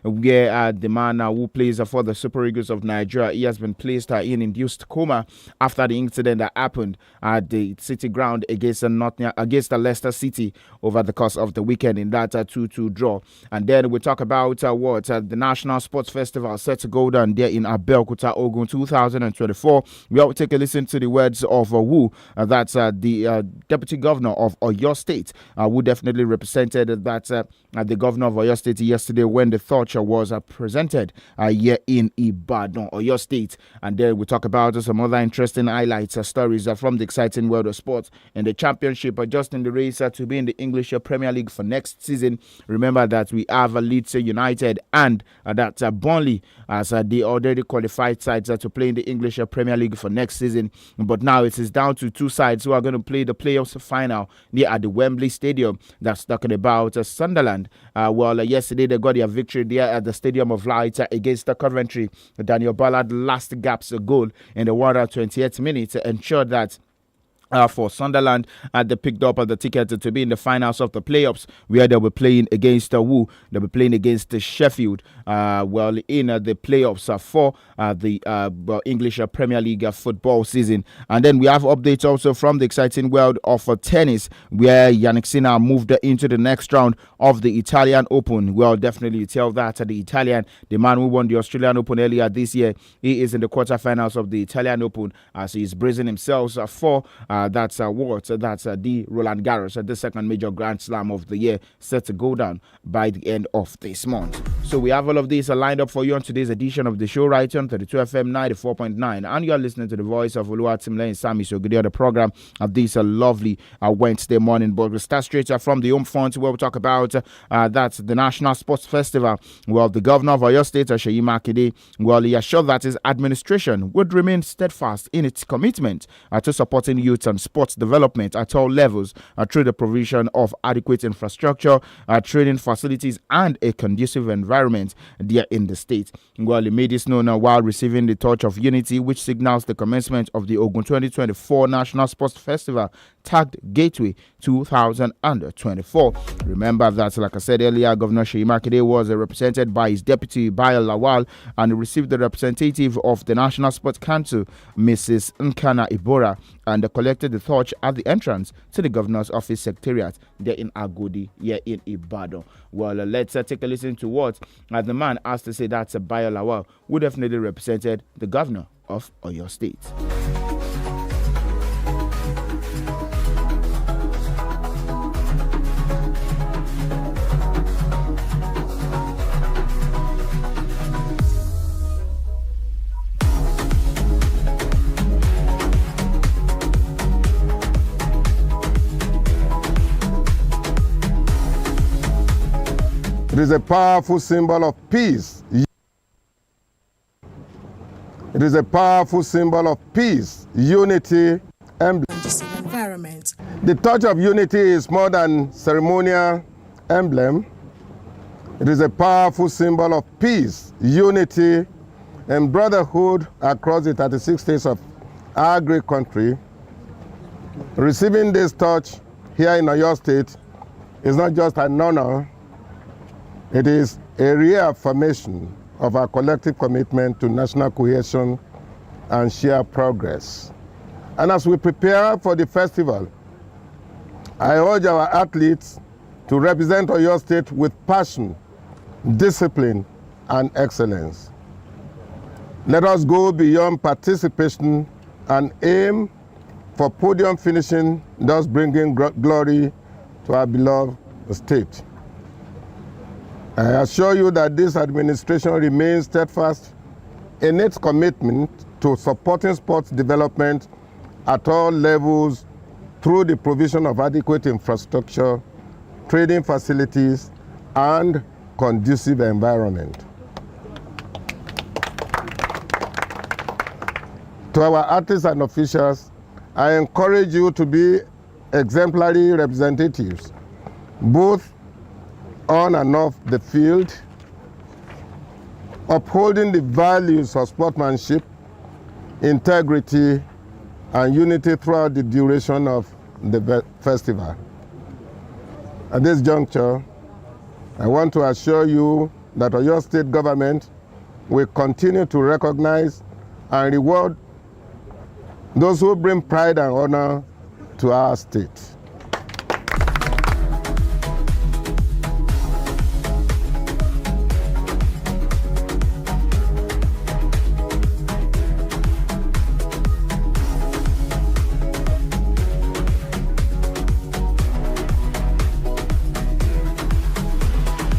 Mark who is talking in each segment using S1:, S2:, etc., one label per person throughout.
S1: where the man who plays for the Super Eagles of Nigeria, he has been placed in induced coma after the incident that happened at the City Ground against the Leicester City over the course of the weekend in that 2-2 draw. And then we talk about the National Sports Festival set to go down there in 𝐵𝐵𝐿𝐿, Ogun 2024. We will take a listen to the words of that's the Deputy Governor of Oyo State, who definitely represented the Governor of Oyo State yesterday when the torch was presented here in Ibadan, Oyo State. And then we talk about some other interesting highlights, stories from the exciting world of sports and the championship, just in the race to be in the English Premier League for next season. Remember that we have Leeds United and that's Burnley as they already qualified sides to play in the English Premier League for next season. But now it is down to two sides who are going to play the playoffs final there at the Wembley Stadium. That's talking about Sunderland. Yesterday they got their victory there at the Stadium of Light against Coventry. Daniel Ballard last gaps a goal in the 128th minute ensured that for Sunderland, they picked up the ticket to be in the finals of the playoffs, where they'll be playing against They'll be playing against Sheffield. In the playoffs for the English Premier League football season. And then we have updates also from the exciting world of tennis, where Jannik Sinner moved into the next round of the Italian Open. Well, definitely tell that the Italian, the man who won the Australian Open earlier this year, he is in the quarterfinals of the Italian Open as he is bracing himself for that's the Roland Garros, the second major Grand Slam of the year, set to go down by the end of this month. So we have all of these lined up for you on today's edition of the show right on 32 FM 94.9, and you are listening to the voice of 𝐿𝐿𝐿 SAMIES 𝐂𝐑𝐿, the program of this lovely Wednesday morning. But we start straight from the home front, where we talk about that's the National Sports Festival. Well, the Governor of Oyo State, 𝐶èyí Mákindé, he assured that his administration would remain steadfast in its commitment to supporting youth and sports development at all levels through the provision of adequate infrastructure, training facilities, and a conducive environment there in the state. Well, he made this known while receiving the Torch of Unity, which signals the commencement of the Ogun 2024 National Sports Festival, tagged Gateway 2024. Remember that, like I said earlier, Governor 𝐶èyí Mákindé was represented by his deputy Bayo Lawal, and he received the representative of the National Sports Council, Mrs. Nkana Ibora, and collected the torch at the entrance to the governor's office secretariat there in Agodi, here in Ibadan. Well, let's take a listen to what the man has to say. That's Bayo Lawal, who definitely represented the governor of Oyo State.
S2: It is a powerful symbol of peace. It is a powerful symbol of peace, unity, emblem.
S3: Environment.
S2: The Torch of Unity is more than ceremonial emblem. It is a powerful symbol of peace, unity, and brotherhood across the 36 states of our great country. Receiving this torch here in Oyo State is not just an honor. It is a reaffirmation of our collective commitment to national cohesion and shared progress. And as we prepare for the festival, I urge our athletes to represent Oyo State with passion, discipline, and excellence. Let us go beyond participation and aim for podium finishing, thus bringing glory to our beloved state. I assure you that this administration remains steadfast in its commitment to supporting sports development at all levels through the provision of adequate infrastructure, training facilities, and conducive environment. To our artists and officials, I encourage you to be exemplary representatives, both on and off the field, upholding the values of sportsmanship, integrity, and unity throughout the duration of the festival. At this juncture, I want to assure you that Oyo State government will continue to recognize and reward those who bring pride and honor to our state.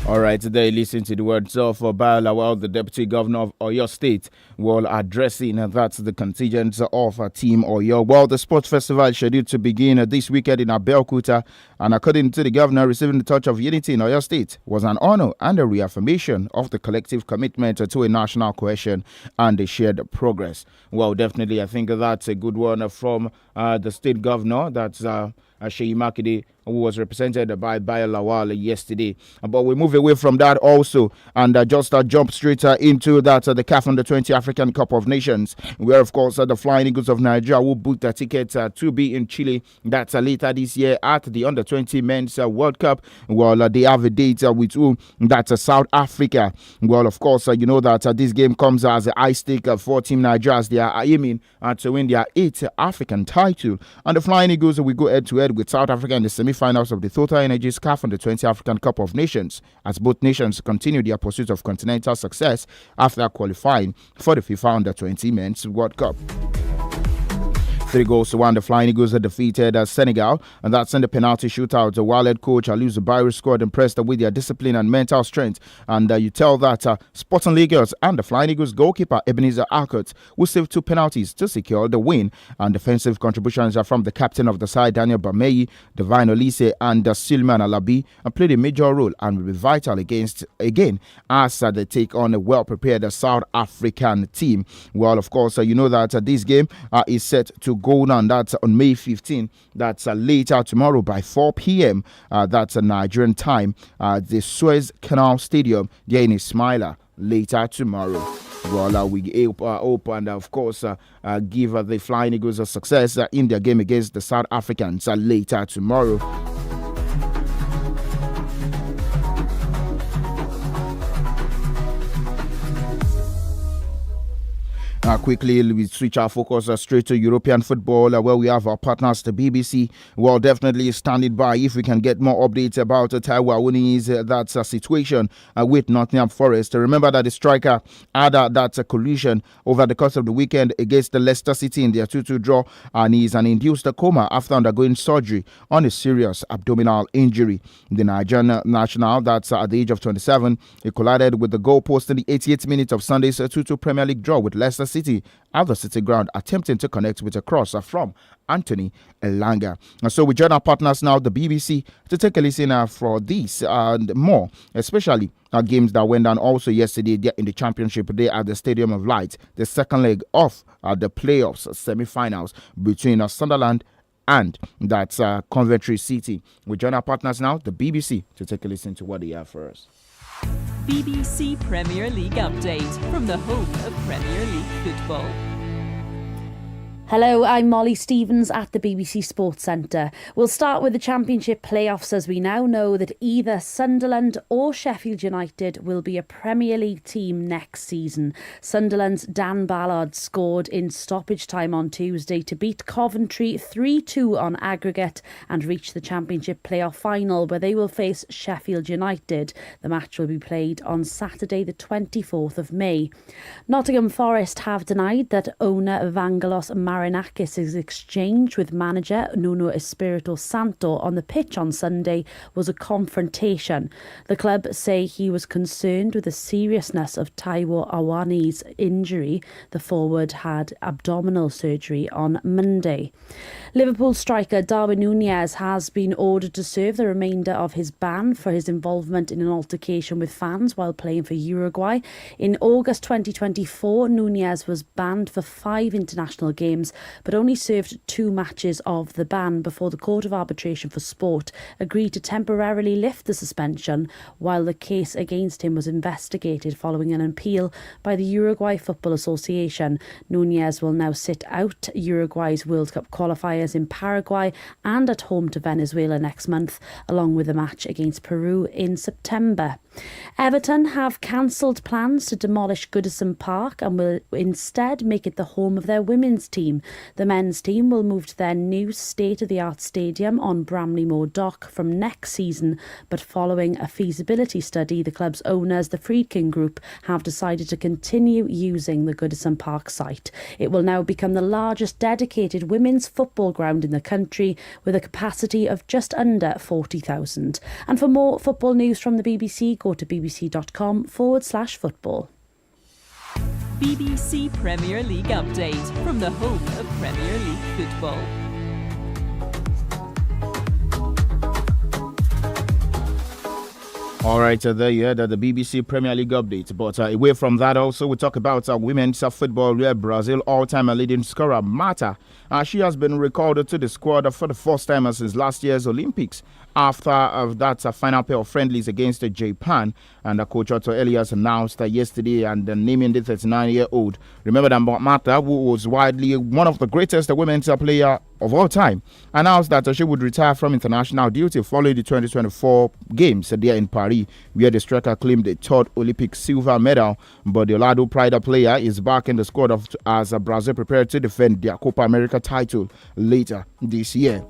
S1: All right, today listen to the words of Bayelawal, the Deputy Governor of Oyo State, while addressing that's the contingent of Team Oyo. Well, the sports festival is scheduled to begin this weekend in 𝐵𝐵𝐿𝐂𝐒𝐑, and according to the governor, receiving the touch of unity in Oyo State was an honor and a reaffirmation of the collective commitment to a national cohesion and a shared progress. Well, definitely, I think that's a good one from the state governor. That's 𝐶𝐈 Makinde, who was represented by Bayelawal yesterday. But we move away from that also and just jump straight into that the CAF Under-20 African Cup of Nations, where, of course, the Flying Eagles of Nigeria will book their ticket to be in Chile. That's later this year at the Under-20 Men's World Cup. Well, they have a date with who? That's South Africa. Well, of course, you know that this game comes as a high stake for Team Nigeria as they are aiming to win their 8th African title. And the Flying Eagles will go head-to-head with South Africa in the semi-finals of the Total Energies CAF Under-20 African Cup of Nations, as both nations continue their pursuit of continental success after qualifying for the FIFA Under-20 Men's World Cup. 3-1, the Flying Eagles had defeated Senegal, and that's in the penalty shootout. While head coach Aliou Zubairu squad impressed with their discipline and mental strength, and you tell that Sporting Lagos and the Flying Eagles goalkeeper Ebenezer Akot will save 2 penalties to secure the win. And defensive contributions are from the captain of the side, Daniel Bameyi, Divine Olise, and Silman Alabi, and played a major role and will be vital again as they take on a well-prepared South African team. Well, of course, you know that this game is set to go on. That's on May 15. That's later tomorrow by 4 p.m. That's Nigerian time. The Suez Canal Stadium there in Ismaila later tomorrow. Well, we hope and, of course, give the Flying Eagles a success in their game against the South Africans later tomorrow. Quickly, we switch our focus straight to European football, where we have our partners, the BBC. Well, definitely standing by if we can get more updates about Taiwo Awoniyi's situation with Nottingham Forest. Remember that the striker had that collision over the course of the weekend against the Leicester City in their 2-2 draw, and he is an induced coma after undergoing surgery on a serious abdominal injury. The Nigerian national, that's at the age of 27, he collided with the goalpost in the 88th minute of Sunday's 2-2 Premier League draw with Leicester City at the City Ground, attempting to connect with a cross from Anthony Elanga. And so we join our partners now, the BBC, to take a listen for this and more, especially games that went down also yesterday there in the Championship Day at the Stadium of Light, the second leg of the playoffs semi-finals between Sunderland and that's Coventry City. We join our partners now, the BBC, to take a listen to what they have for us.
S3: BBC Premier League update from the home of Premier League football.
S4: Hello, I'm Molly Stevens at the BBC Sports Centre. We'll start with the Championship playoffs, as we now know that either Sunderland or Sheffield United will be a Premier League team next season. Sunderland's Dan Ballard scored in stoppage time on Tuesday to beat Coventry 3-2 on aggregate and reach the Championship playoff final, where they will face Sheffield United. The match will be played on Saturday the 24th of May. Nottingham Forest have denied that owner Evangelos Marinakis' exchange with manager Nuno Espirito Santo on the pitch on Sunday was a confrontation. The club say he was concerned with the seriousness of Taiwo Awoniyi's injury. The forward had abdominal surgery on Monday. Liverpool striker Darwin Núñez has been ordered to serve the remainder of his ban for his involvement in an altercation with fans while playing for Uruguay. In August 2024, Núñez was banned for 5 international games, but only served 2 matches of the ban before the Court of Arbitration for Sport agreed to temporarily lift the suspension while the case against him was investigated following an appeal by the Uruguay Football Association. Núñez will now sit out Uruguay's World Cup qualifiers in Paraguay and at home to Venezuela next month, along with a match against Peru in September. Everton have cancelled plans to demolish Goodison Park and will instead make it the home of their women's team. The men's team will move to their new state-of-the-art stadium on Bramley-Moor Dock from next season, but following a feasibility study, the club's owners, the Friedkin Group, have decided to continue using the Goodison Park site. It will now become the largest dedicated women's football ground in the country, with a capacity of just under 40,000. And for more football news from the BBC, go to bbc.com/football.
S3: BBC Premier League update from the home of Premier League football.
S1: All right, there you heard the BBC Premier League update. But away from that, also, we talk about women's football, where Brazil all-time leading scorer Marta. She has been recalled to the squad for the first time since last year's Olympics, after that final pair of friendlies against Japan. And Coach Otto Elias announced yesterday and naming the 39-year-old. Remember that Marta, who was widely one of the greatest women's player of all time, announced that she would retire from international duty following the 2024 games there in Paris, where the striker claimed a third Olympic silver medal. But the Orlando Pride player is back in the squad as Brazil prepared to defend their Copa America title later this year.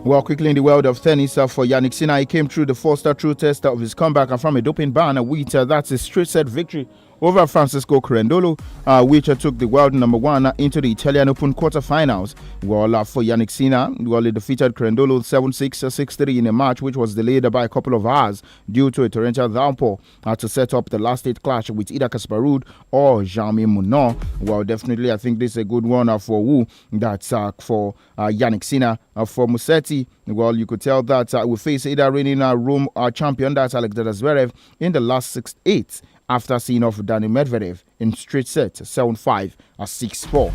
S1: Well, quickly in the world of tennis, for Jannik Sinner, he came through the first true test of his comeback and from a doping ban with that's a straight set victory over Francisco Cerundolo, which took the world number one into the Italian Open quarterfinals. Well, for Jannik Sinner, he defeated Cerundolo 7-6, 6-3 in a match which was delayed by a couple of hours due to a torrential downpour to set up the last 8 clash with either Casper Ruud or Jaume Munoz. Well, definitely, I think this is a good one for Wu. That's for Jannik Sinner. For Musetti, well, you could tell that we face either reigning Rome champion, that's Alexander Zverev, in the last 6-8. After seeing off Daniil Medvedev in straight sets, 7-5, 6-4.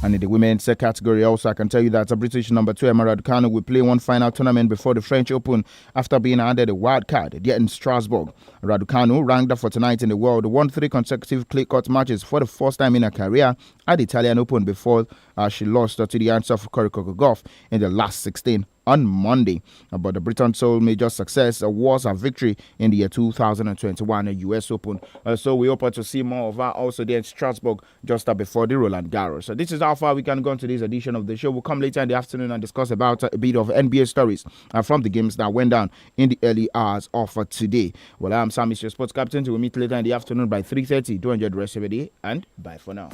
S1: And in the women's category also, I can tell you that a British number 2, Emma Raducanu, will play one final tournament before the French Open after being handed a wild card there in Strasbourg. Raducanu, ranked 49th in the world, won 3 consecutive clay-court matches for the first time in her career at the Italian Open before she lost to the hands of 𝐒𝐿 in the last 16 on Monday. But the Britain's sole major success was a victory in the 2021 US Open. So we hope to see more of her also there in Strasbourg just before the Roland Garros. So this is how far we can go into this edition of the show. We'll come later in the afternoon and discuss about a bit of NBA stories from the games that went down in the early hours of today. Well, I'm SAMIES, your sports captain. We'll meet later in the afternoon by 3:30. Do enjoy the rest of the day and bye for now.